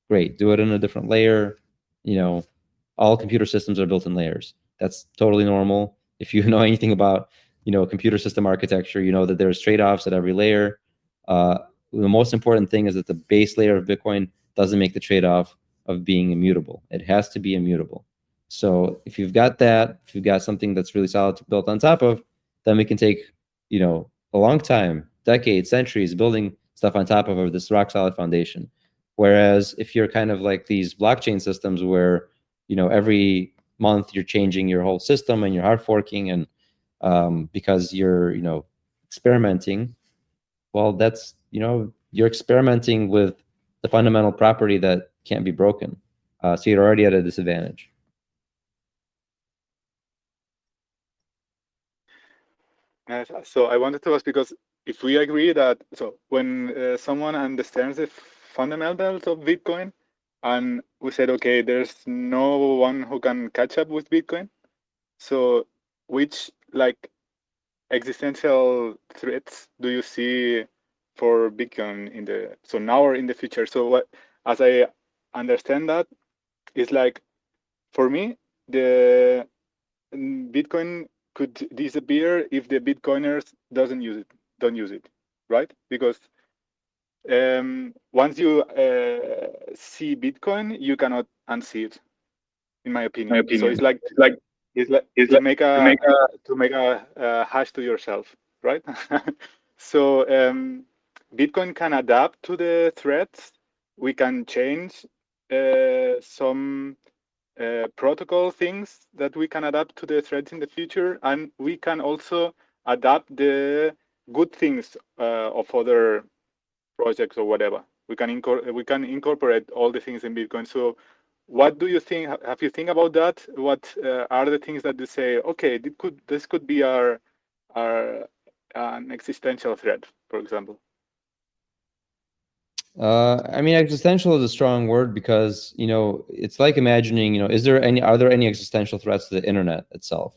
great. Do it in a different layer. All computer systems are built in layers. That's totally normal. If you know anything about computer system architecture, you know that there's trade-offs at every layer. The most important thing is that the base layer of Bitcoin doesn't make the trade-off of being immutable. It has to be immutable. So if you've got that, if you've got something that's really solid built on top of, then we can take a long time, decades, centuries, building stuff on top of this rock solid foundation. Whereas if you're kind of like these blockchain systems where every month you're changing your whole system and you're hard forking, and because you're experimenting, well, that's you're experimenting with the fundamental property that can't be broken. So you're already at a disadvantage. So I wanted to ask, because if we agree that, so when someone understands the fundamentals of Bitcoin, and we said, okay, there's no one who can catch up with Bitcoin, so which like existential threats do you see for Bitcoin so now or in the future? So what, as I understand that, is like, for me, the Bitcoin could disappear if the Bitcoiners don't use it, right? Because once you see Bitcoin, you cannot unsee it, in my opinion. So it's like to make a hash to yourself, right? So Bitcoin can adapt to the threats. We can change some protocol things that we can adapt to the threads in the future, and we can also adapt the good things of other projects or whatever. We can incorporate all the things in Bitcoin. So what do you think? Have you think about that? What are the things that you say, okay, this could be our an existential threat, for example? I mean, existential is a strong word, because it's like imagining, are there any existential threats to the internet itself?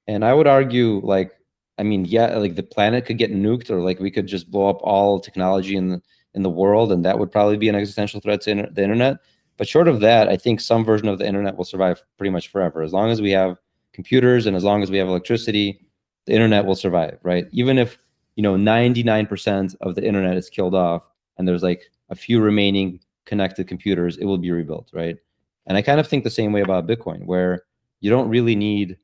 And I would argue, like, I mean, yeah, like the planet could get nuked, or like we could just blow up all technology in the world, and that would probably be an existential threat to the internet. But short of that, I think some version of the internet will survive pretty much forever. As long as we have computers and as long as we have electricity, the internet will survive, right? Even if 99% of the internet is killed off and there's like a few remaining connected computers, it will be rebuilt, right? And I kind of think the same way about Bitcoin, where you don't really need,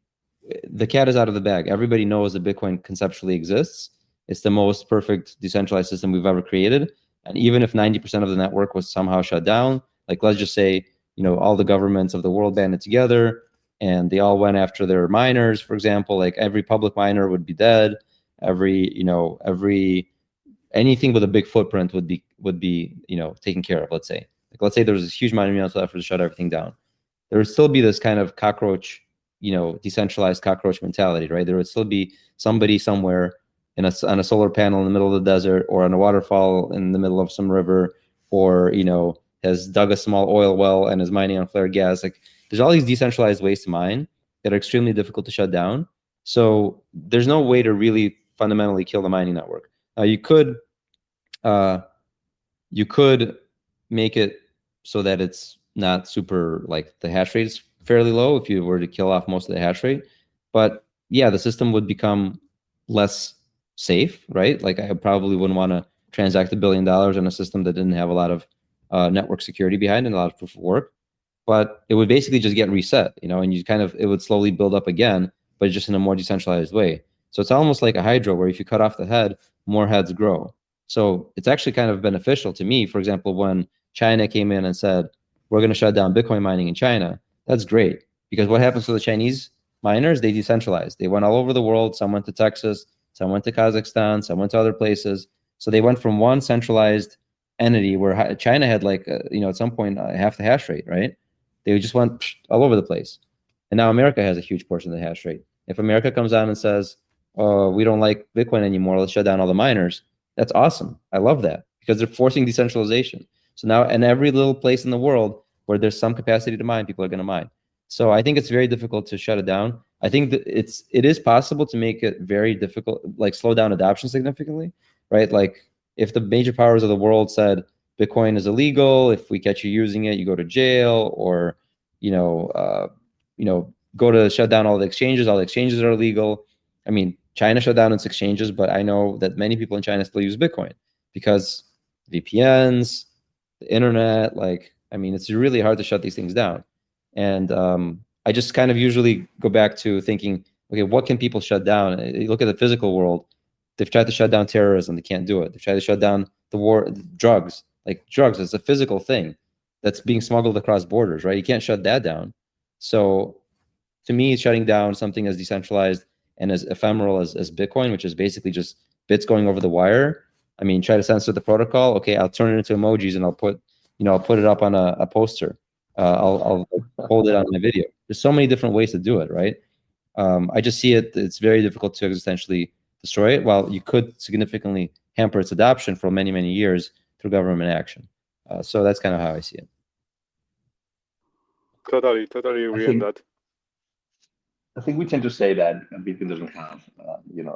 the cat is out of the bag. Everybody knows that Bitcoin conceptually exists. It's the most perfect decentralized system we've ever created. And even if 90% of the network was somehow shut down, like let's just say, you know, all the governments of the world banded together and they all went after their miners, for example, like every public miner would be dead. Anything with a big footprint would be, you know, taken care of, let's say. Like, let's say there was this huge monumental effort to shut everything down. There would still be this kind of cockroach, you know, decentralized cockroach mentality, right? There would still be somebody somewhere on a solar panel in the middle of the desert, or on a waterfall in the middle of some river, or, you know, has dug a small oil well and is mining on flared gas. Like, there's all these decentralized ways to mine that are extremely difficult to shut down. So there's no way to really fundamentally kill the mining network. You could make it so that it's not super, like the hash rate is fairly low if you were to kill off most of the hash rate. But yeah, the system would become less safe, right? Like, I probably wouldn't want to transact $1 billion in a system that didn't have a lot of network security behind it and a lot of proof of work. But it would basically just get reset, you know, and it would slowly build up again, but just in a more decentralized way. So it's almost like a hydra, where if you cut off the head, more heads grow. So it's actually kind of beneficial to me. For example, when China came in and said, we're going to shut down Bitcoin mining in China, that's great, because what happens to the Chinese miners? They decentralized. They went all over the world. Some went to Texas, some went to Kazakhstan, some went to other places. So they went from one centralized entity where China had, like, you know, at some point, half the hash rate, right? They just went all over the place. And now America has a huge portion of the hash rate. If America comes out and says, oh, we don't like Bitcoin anymore, let's shut down all the miners, that's awesome. I love that, because they're forcing decentralization. So now in every little place in the world where there's some capacity to mine, people are going to mine. So I think it's very difficult to shut it down. I think that it is possible to make it very difficult, like slow down adoption significantly, right? Like, if the major powers of the world said Bitcoin is illegal, if we catch you using it, you go to jail, or, go to shut down all the exchanges. All the exchanges are illegal. I mean, China shut down its exchanges, but I know that many people in China still use Bitcoin because VPNs, the internet, like, I mean, it's really hard to shut these things down. And I just kind of usually go back to thinking, okay, what can people shut down? You look at the physical world. They've tried to shut down terrorism. They can't do it. They've tried to shut down the war, drugs. Like, drugs is a physical thing that's being smuggled across borders, right? You can't shut that down. So to me, shutting down something as decentralized and as ephemeral as Bitcoin, which is basically just bits going over the wire. I mean, try to censor the protocol. Okay, I'll turn it into emojis and I'll put it up on a poster. I'll hold it on my video. There's so many different ways to do it, right? I just see it's very difficult to existentially destroy it, while you could significantly hamper its adoption for many, many years through government action. So that's kind of how I see it. Totally agree on that. I think we tend to say that Bitcoin doesn't have,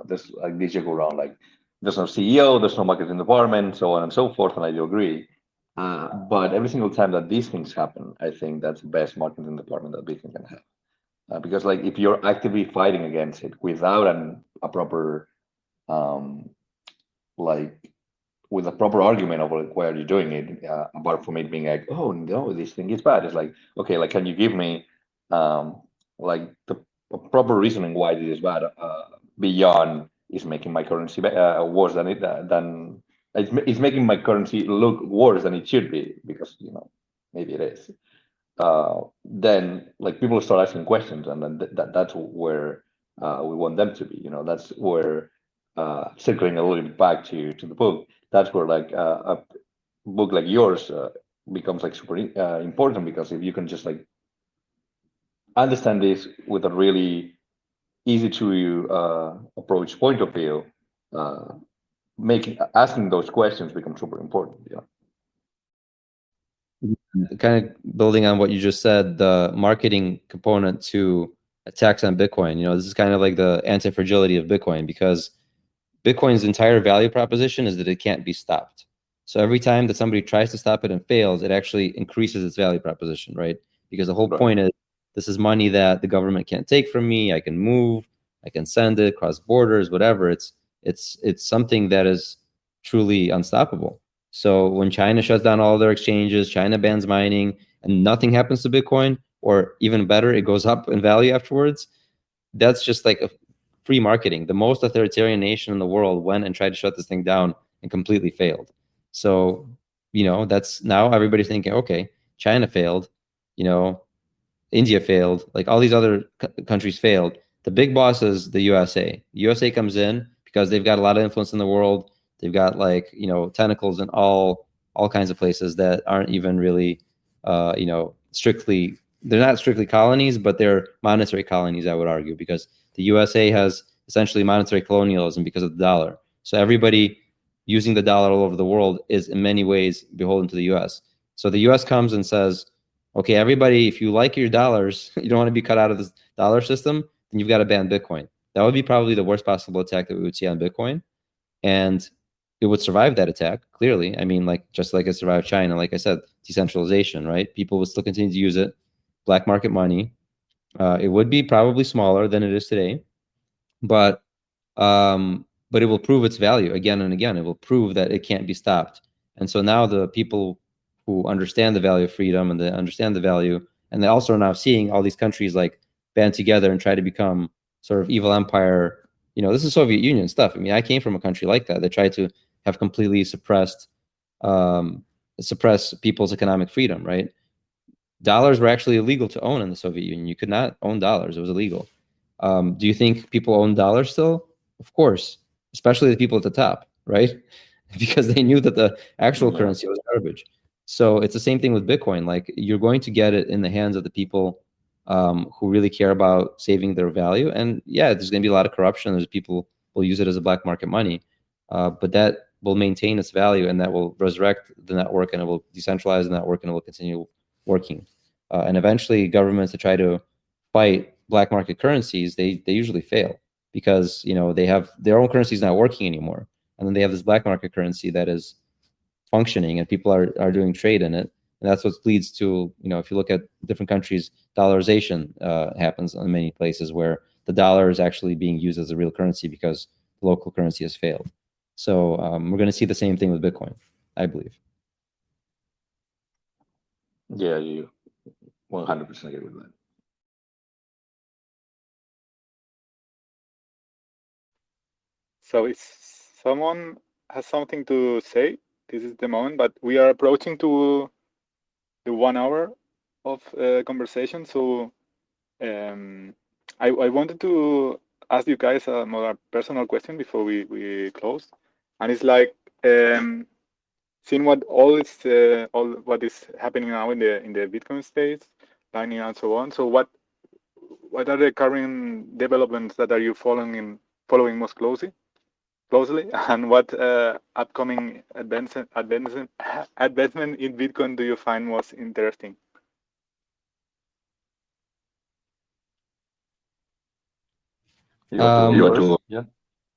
there's like this you go around, like there's no CEO, there's no marketing department, so on and so forth, and I do agree. But every single time that these things happen, I think that's the best marketing department that Bitcoin can have. Because, like, if you're actively fighting against it without a proper, with a proper argument of, like, why are you doing it, apart from it being like, oh no, this thing is bad. It's like, okay, like, can you give me like the proper reasoning why this is bad, beyond is making my currency worse than it's making my currency look worse than it should be, because maybe it is. Then, like, people start asking questions, and then that's where we want them to be. That's where, circling a little bit back to the book, that's where, like, a book like yours becomes, like, super important, because if you can just, like, understand this with a really easy to approach point of view, asking those questions becomes super important. Kind of building on what you just said, the marketing component to attacks on Bitcoin, this is kind of like the anti-fragility of Bitcoin, because Bitcoin's entire value proposition is that it can't be stopped. So every time that somebody tries to stop it and fails, it actually increases its value proposition, right? Because the whole point is, this is money that the government can't take from me. I can move, I can send it across borders, whatever. It's something that is truly unstoppable. So when China shuts down all their exchanges, China bans mining, and nothing happens to Bitcoin, or even better, it goes up in value afterwards, that's just like a free marketing. The most authoritarian nation in the world went and tried to shut this thing down and completely failed. So, that's now everybody's thinking, okay, China failed, India failed, like all these other countries failed. The big boss is the USA. The USA comes in because they've got a lot of influence in the world. They've got tentacles in all kinds of places that aren't even really, strictly, they're not strictly colonies, but they're monetary colonies, I would argue, because the USA has essentially monetary colonialism because of the dollar. So everybody using the dollar all over the world is in many ways beholden to the US. So the US comes and says, okay, everybody, if you like your dollars, you don't want to be cut out of the dollar system, then you've got to ban Bitcoin. That would be probably the worst possible attack that we would see on Bitcoin. And it would survive that attack, clearly. I mean, just like it survived China, like I said, decentralization, right? People would still continue to use it, black market money. It would be probably smaller than it is today, but it will prove its value again and again. It will prove that it can't be stopped. And so now the people who understand the value of freedom and they understand the value, and they also are now seeing all these countries like band together and try to become sort of evil empire. This is Soviet Union stuff. I mean, I came from a country like that. They tried to have completely suppress people's economic freedom, right? Dollars were actually illegal to own in the Soviet Union. You could not own dollars. It was illegal. Do you think people own dollars still? Of course, especially the people at the top, right? Because they knew that the actual currency was garbage. So it's the same thing with Bitcoin. Like, you're going to get it in the hands of the people who really care about saving their value. And yeah, there's going to be a lot of corruption. There's people will use it as a black market money, but that will maintain its value, and that will resurrect the network, and it will decentralize the network, and it will continue working. And eventually, governments that try to fight black market currencies, they usually fail, because they have their own currency is not working anymore, and then they have this black market currency that is functioning, and people are doing trade in it, and that's what leads to if you look at different countries, dollarization happens in many places where the dollar is actually being used as a real currency because the local currency has failed. So we're going to see the same thing with Bitcoin, I believe. Yeah, you 100% agree with that. So if someone has something to say, this is the moment, but we are approaching to the 1 hour of conversation. So I wanted to ask you guys a more personal question before we close. And it's like, seeing what all what is happening now in the Bitcoin space, Lightning and so on. So what are the current developments that are you following most closely, and what upcoming advancement in Bitcoin do you find most interesting? You want to? Yeah.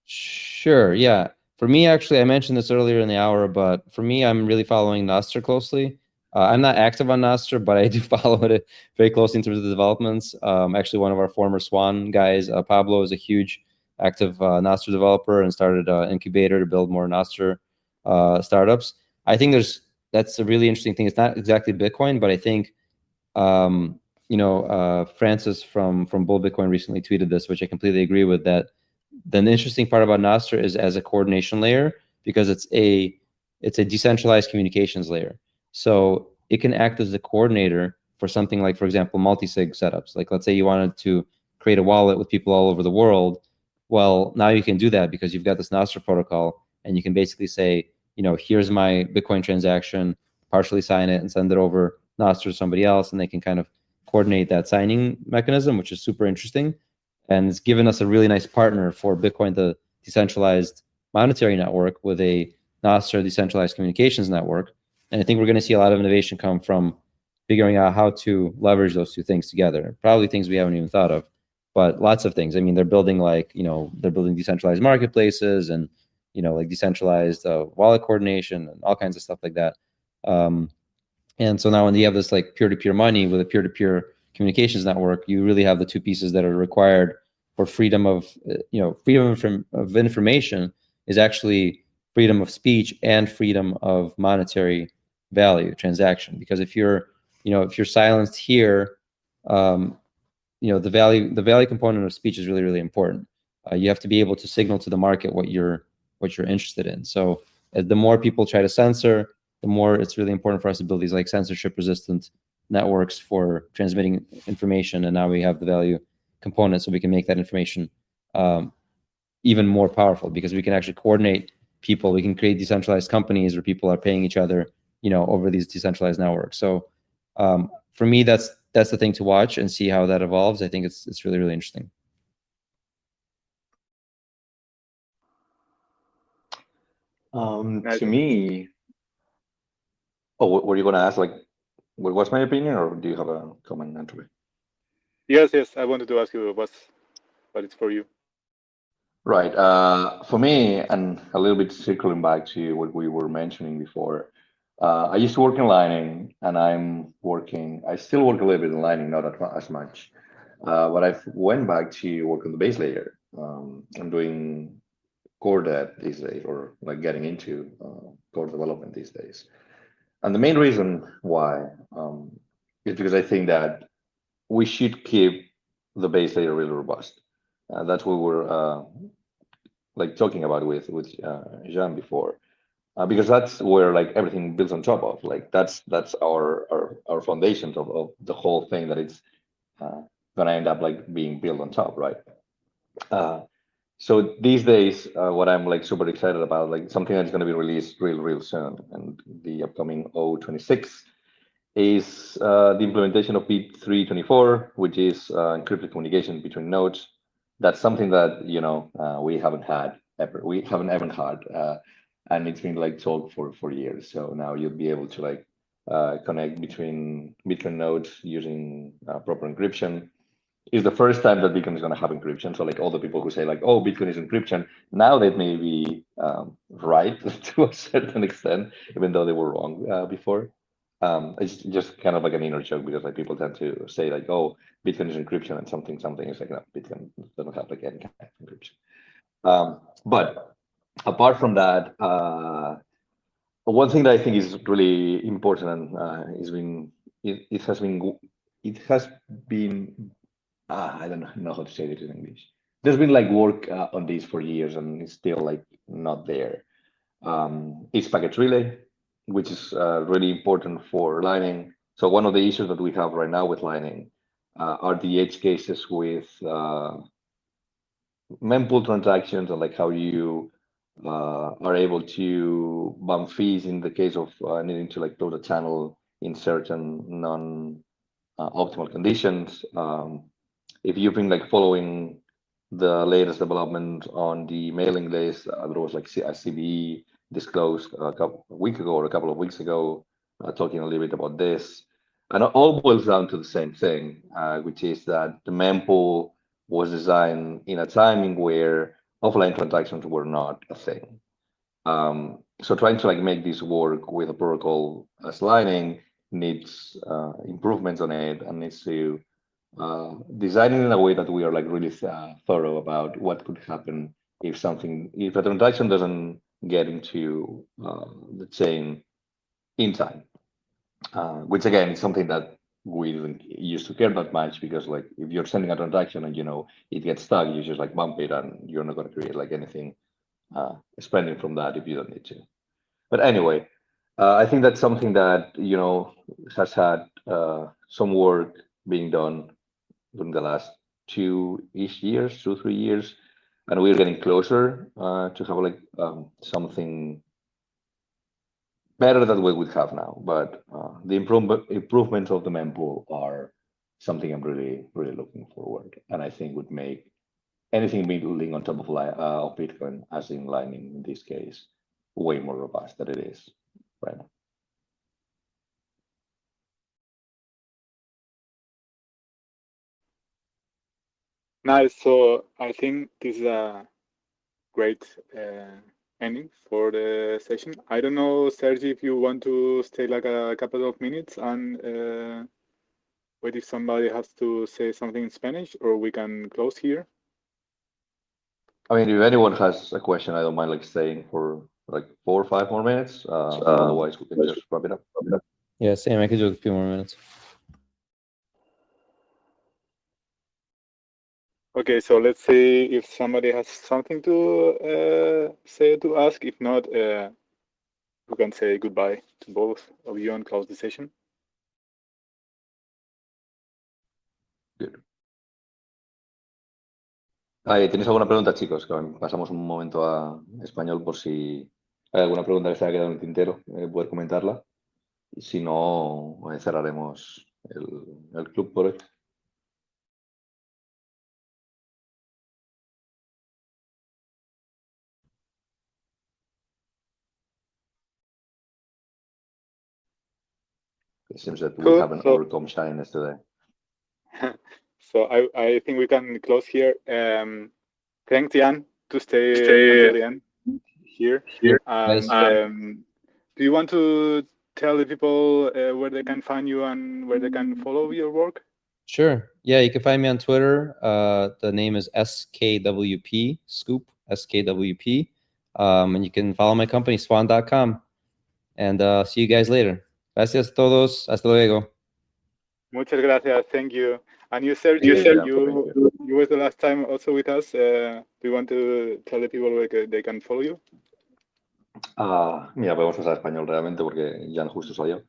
Sure. Yeah. For me, actually, I mentioned this earlier in the hour, but for me, I'm really following Nostr closely. I'm not active on Nostr, but I do follow it very closely in terms of the developments. Actually, one of our former Swan guys, Pablo, is a huge active Nostr developer and started an incubator to build more Nostr startups. I think that's a really interesting thing. It's not exactly Bitcoin, but I think Francis from Bull Bitcoin recently tweeted this, which I completely agree with, that the interesting part about Nostr is as a coordination layer, because it's a decentralized communications layer. So it can act as a coordinator for something like, for example, multi-sig setups. Like, let's say you wanted to create a wallet with people all over the world. Well, now you can do that because you've got this Nostr protocol, and you can basically say, here's my Bitcoin transaction, partially sign it and send it over Nostr to somebody else, and they can kind of coordinate that signing mechanism, which is super interesting. And it's given us a really nice partner for Bitcoin, the decentralized monetary network, with a Nostr decentralized communications network. And I think we're going to see a lot of innovation come from figuring out how to leverage those two things together. Probably things we haven't even thought of, but lots of things. I mean, they're building they're building decentralized marketplaces and, like decentralized wallet coordination and all kinds of stuff like that. And so now when you have this like peer-to-peer money with a peer-to-peer communications network, you really have the two pieces that are required for freedom of, freedom of information is actually freedom of speech and freedom of monetary value transaction. Because if you're silenced here, the value component of speech is really, really important. You have to be able to signal to the market what you're interested in. So the more people try to censor, the more it's really important for us to build these like censorship-resistant networks for transmitting information. And now we have the value component, so we can make that information even more powerful, because we can actually coordinate people. We can create decentralized companies where people are paying each other, over these decentralized networks. So for me, that's the thing to watch and see how that evolves. I think it's really, really interesting. To me, were you going to ask, like, what was my opinion, or do you have a comment, Entropy? Yes, I wanted to ask you what it's for you. Right. For me, and a little bit circling back to what we were mentioning before, I used to work in Lightning, and I still work a little bit in Lightning, not as much. But I went back to work on the base layer. I'm doing core dev these days, or like getting into core development these days. And the main reason why is because I think that we should keep the base layer really robust. That's what we're like talking about with Jean before, because that's where like everything builds on top of. Like that's our foundations of the whole thing, that it's gonna end up like being built on top, right? So these days, what I'm like super excited about, like something that's going to be released real soon, and the upcoming 026, is the implementation of bit 324, which is encrypted communication between nodes. That's something that we haven't had ever. We haven't ever had, and it's been like talked for years. So now you'll be able to like connect between nodes using proper encryption. Is the first time that Bitcoin is going to have encryption. So like all the people who say like, oh, Bitcoin is encryption, now they may be right to a certain extent, even though they were wrong before. It's just kind of like an inner joke, because like people tend to say like, oh, Bitcoin is encryption, and something is like, no, Bitcoin doesn't have like any kind of encryption. But apart from that, one thing that I think is really important, and it has been I don't know how to say it in English. There's been like work on this for years, and it's still like not there. It's packet relay, which is really important for Lightning. So one of the issues that we have right now with Lightning are the edge cases with mempool transactions, and like how you are able to bump fees in the case of needing to like close a channel in certain non-optimal conditions. If you've been like following the latest development on the mailing list, there was like a CVE disclosed a couple of weeks ago, talking a little bit about this. And it all boils down to the same thing, which is that the mempool was designed in a timing where offline transactions were not a thing. So trying to like make this work with a protocol as Lightning needs improvements on it, and needs to design it in a way that we are like really thorough about what could happen if a transaction doesn't get into the chain in time, which again is something that we didn't used to care that much, because like if you're sending a transaction and it gets stuck, you just like bump it, and you're not going to create like anything spending from that if you don't need to. But anyway, I think that's something that has had some work being done during the last 2-3 years, and we're getting closer to have like something better than what we have now. But the improvements of the mempool are something I'm really looking forward, and I think would make anything building on top of Bitcoin, as in Lightning in this case, way more robust than it is right now. Nice. So I think this is a great ending for the session. I don't know, Sergi, if you want to stay like a couple of minutes and wait if somebody has to say something in Spanish, or we can close here. I mean, if anyone has a question, I don't mind like staying for like 4 or 5 more minutes. Otherwise, we can just wrap it up. Yeah, same. I could do a few more minutes. Okay, so let's see if somebody has something to say, to ask. If not, who can say goodbye to both of you and close the session. Good. ¿Tienes alguna pregunta, chicos? Que pasamos un momento a español por si hay alguna pregunta que se haya quedado en el tintero, poder comentarla. Y si no, cerraremos el club por hoy. It seems that we haven't overcome shyness today. So I think we can close here. Thanks, Jan, to stay until the end here. And, do you want to tell the people where they can find you and where they can follow your work? Sure. Yeah, you can find me on Twitter. The name is SKWP, Scoop, SKWP. And you can follow my company, swan.com. And see you guys later. Gracias a todos. Hasta luego. Muchas gracias. Thank you. And you, Sergi, you was the last time also with us. Do you want to tell the people where they can follow you? Mira, podemos pasar a español realmente porque ya justo salió.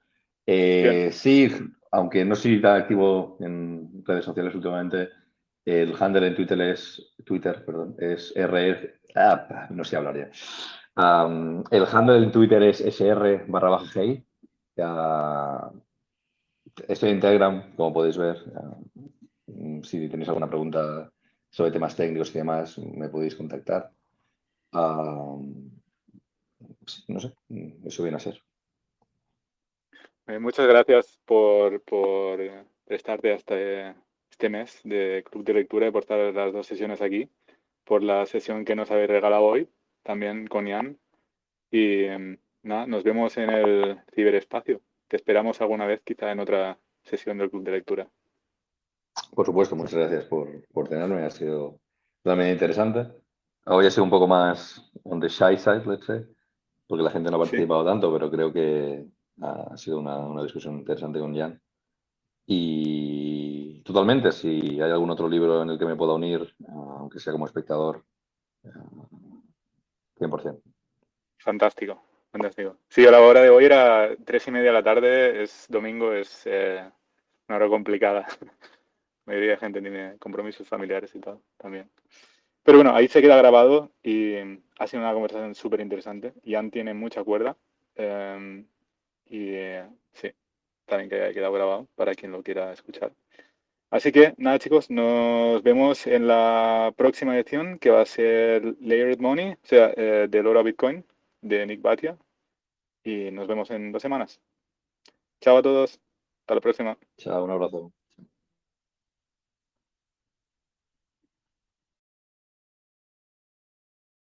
Sí, aunque no soy tan activo en redes sociales últimamente, el handle en Twitter es no sé hablar ya. El handle en Twitter es sr_gi. Estoy en Telegram, como podéis ver. Si tenéis alguna pregunta sobre temas técnicos y demás, me podéis contactar. No sé, eso viene a ser. Muchas gracias por prestarte hasta este mes de Club de Lectura y por estar las 2 sesiones aquí, por la sesión que nos habéis regalado hoy, también con Jan. Y nada, nos vemos en el ciberespacio. Te esperamos alguna vez, quizá en otra sesión del Club de Lectura. Por supuesto, muchas gracias por tenerme. Ha sido realmente interesante. Hoy ha sido un poco más on the shy side, let's say, porque la gente no ha participado tanto, pero creo que ha sido una discusión interesante con Jan. Y totalmente, si hay algún otro libro en el que me pueda unir, aunque sea como espectador, 100%. Fantástico, fantástico. Sí, a la hora de hoy era 3:30 de la tarde, es domingo, es una hora complicada. La mayoría de gente tiene compromisos familiares y tal, también. Pero bueno, ahí se queda grabado y ha sido una conversación súper interesante. Jan tiene mucha cuerda y sí, también que haya quedado grabado para quien lo quiera escuchar. Así que nada, chicos, nos vemos en la próxima edición que va a ser Layered Money, o sea, del oro a Bitcoin de Nick Bhatia. Y nos vemos en 2 semanas. Chao a todos. Hasta la próxima. Chao, un abrazo.